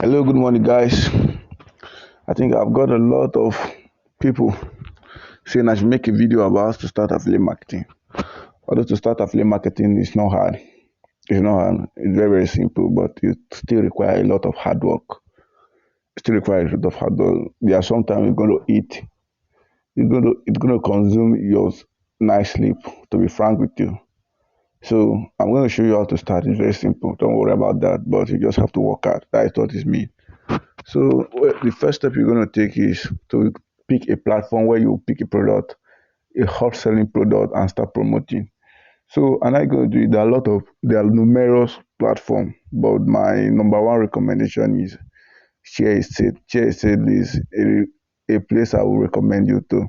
Hello, good morning, guys. I think I've got a lot of people saying I should make a video about how to start affiliate marketing. Although to start affiliate marketing is not hard. It's not hard. It's very, very simple, but it still requires a lot of hard work. It still requires a lot of hard work. There are sometimes you're going to eat. It's going to consume your night sleep. To be frank with you. So I'm going to show you how to start. It's very simple. Don't worry about that. But you just have to work hard. That is what it means. So the first step you're going to take is to pick a platform where you pick a product, a hot selling product, and start promoting. So, and I going to do it. There are numerous platforms, but my number one recommendation is Share Estate. Share Estate is a place I will recommend you to.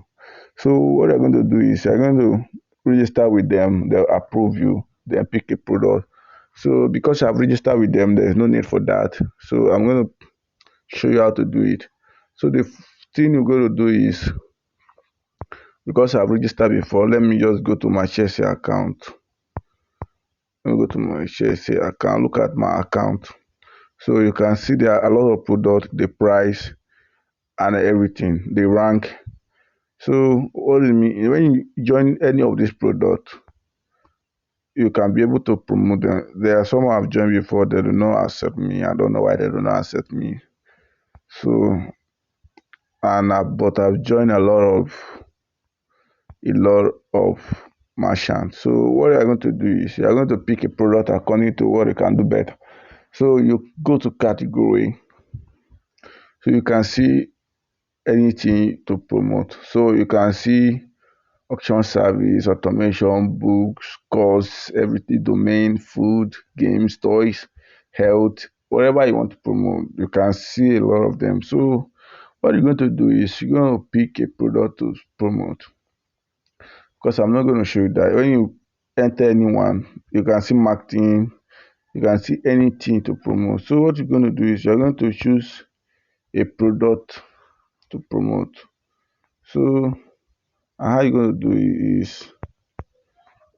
So, what you're going to do is you're going to register with them. They'll approve you. Then pick a product. So, because I've registered with them, there's no need for that. So, I'm going to show you how to do it. So the thing you're going to do is, because I've registered before, let me just go to my Chelsea account. Let me go to my Chelsea account, look at my account. So you can see there are a lot of products, the price and everything, the rank. So what it mean, when you join any of these products, you can be able to promote them. There are some I've joined before, they do not accept me. I don't know why they do not accept me. So but I've joined a lot of merchants. So what you're going to do is you're going to pick a product according to what you can do better. So you go to category, so you can see anything to promote. So you can see auction service, automation, books, course, everything, domain, food, games, toys, health, whatever you want to promote, you can see a lot of them. So what you're going to do is you're going to pick a product to promote, because I'm not going to show you that. When you enter anyone, you can see marketing, you can see anything to promote. So what you're going to do is you're going to choose a product to promote. So how you're going to do it is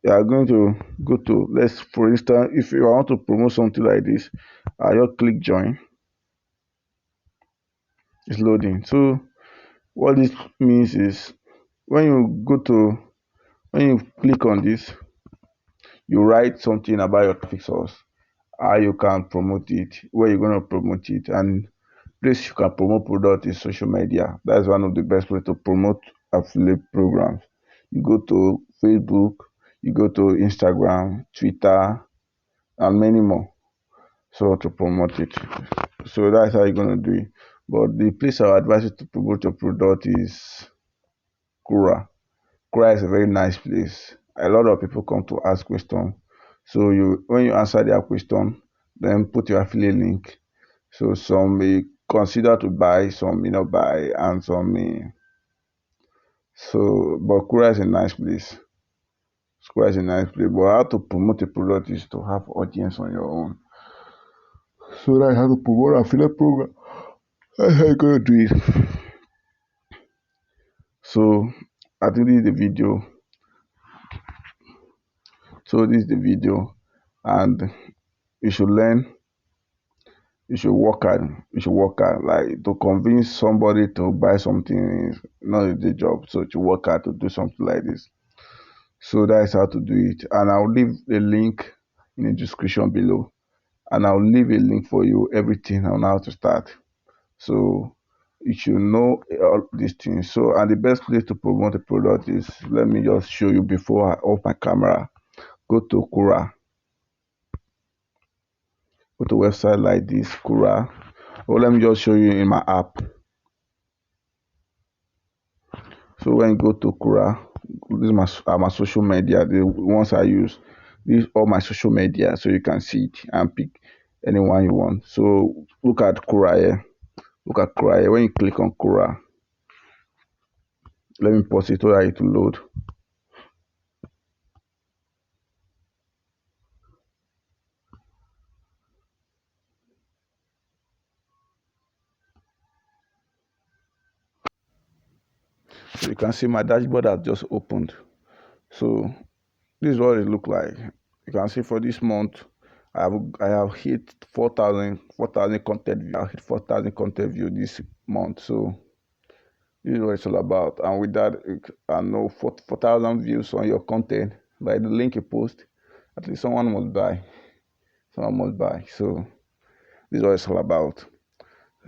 you are going to go to, let's, for instance, if you want to promote something like this, I just click join. It's loading. So what this means is when you go to when you click on this, you write something about your traffic source, how you can promote it, where you're going to promote it, and place you can promote product is social media. That's one of the best way to promote affiliate programs. You go to Facebook, you go to Instagram, Twitter, and many more. So to promote it. So that's how you're gonna do it. But the place I advise you to promote your product is Quora. Quora is a very nice place. A lot of people come to ask questions. So you when you answer their question, then put your affiliate link. So some may consider to buy, some may not buy, and some may. So, but Quora is a nice place. Quora is a nice place. But how to promote a product is to have audience on your own. So that's how to promote affiliate program. That's how you're gonna do it. So I think this is the video. So this is the video, and you should learn. You should work hard. You should work hard. Like to convince somebody to buy something is not the job. So to work hard to do something like this. So that is how to do it. And I'll leave a link in the description below. And I'll leave a link for you, everything on how to start. So you should know all these things. So, and the best place to promote a product is, let me just show you before I off my camera. Go to Quora. Go to a website like this, Quora. Or let me just show you in my app. So when you go to Quora, this is my social media, the ones I use. These are all my social media, so you can see it and pick anyone you want. So look at Quora here. Look at Quora here. When you click on Quora, let me pause it so that it will load. So you can see my dashboard has just opened. So this is what it look like. You can see for this month, I have hit 4,000 content view. I hit 4,000 content view this month. So this is what it's all about. And with that, I know 4,000 views on your content by the link you post. At least someone must buy. Someone must buy. So this is what it's all about.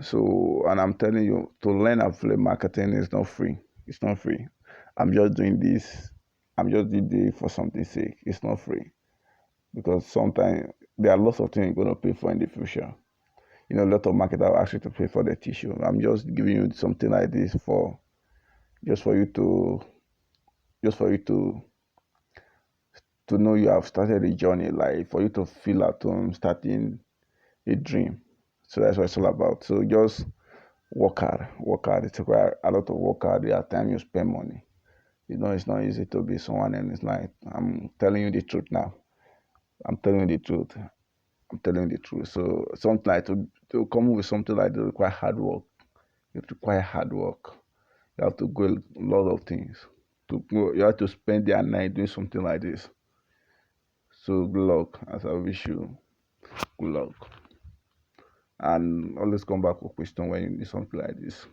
So, and I'm telling you, to learn affiliate marketing is not free. It's not free. I'm just doing this. I'm just doing it for something's sake. It's not free because sometimes there are lots of things you're going to pay for in the future. A lot of marketers will ask you to pay for the tissue. I'm just giving you something like this for just for you to just for you to know you have started a journey, like for you to feel at home, starting a dream. So that's what it's all about. So just work hard, work hard. It requires a lot of work hard. There are times you spend money. It's not easy to be someone in this life. I'm telling you the truth now. I'm telling you the truth. I'm telling you the truth. So something like to come up with something like this require hard work. It requires hard work. You have to go a lot of things. You have to spend your night doing something like this. So good luck, as I wish you good luck. And always come back with question when you need something like this.